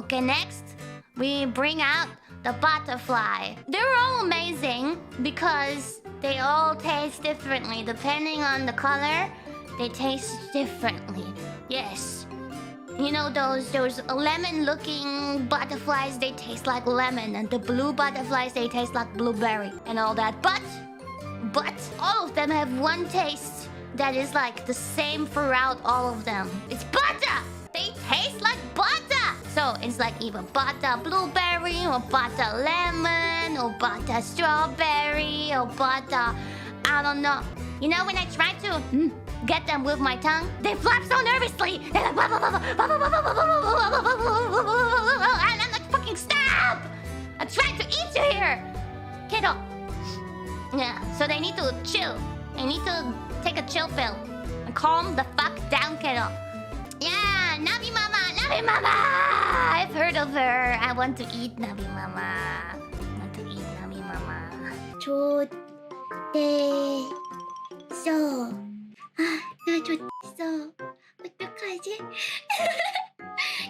Okay, next we bring out the butterfly. They're all amazing because they all taste differently. Depending on the color, they taste differently. Yes. You know those lemon-looking butterflies, they taste like lemon. And the blue butterflies, they taste like blueberry and all that. But all of them have one taste that is like the same throughout all of them. It's butter! They taste like butter! So it's like either butter blueberry or butter lemon or butter strawberry or butter... I don't know. You know when I try to get them with my tongue, they flap so nervously. They're like... And I'm like, fucking stop! I'm trying to eat you here! Kiddo. Yeah, so they need to chill. They need to take a chill pill. And calm the fuck down, kiddo. Yeah, Nabimama! Nabimama! I've heard of her. I want to eat Nabimama. I want to eat Nabimama. 좋댔어. 나 좋댔어. 어떡하지?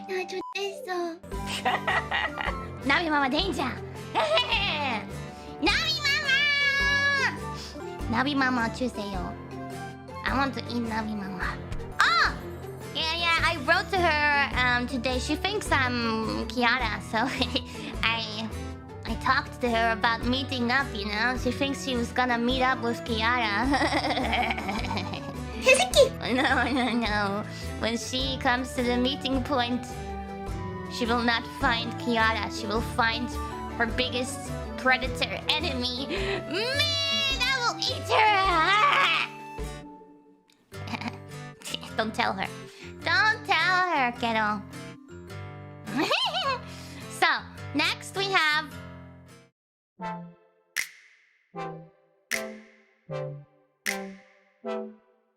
나 좋댔어. Nabimama danger! Nabimama! Nabimama 주세요. I want to eat Nabimama. Oh! Yeah, I wrote to her today. She thinks I'm Kiara, so I talked to her about meeting up, you know? She thinks she was gonna meet up with Kiara. No. When she comes to the meeting point, she will not find Kiara. She will find her biggest predator enemy. Man, I will eat her! Don't tell her. Don't tell her, kiddo. So, next we have...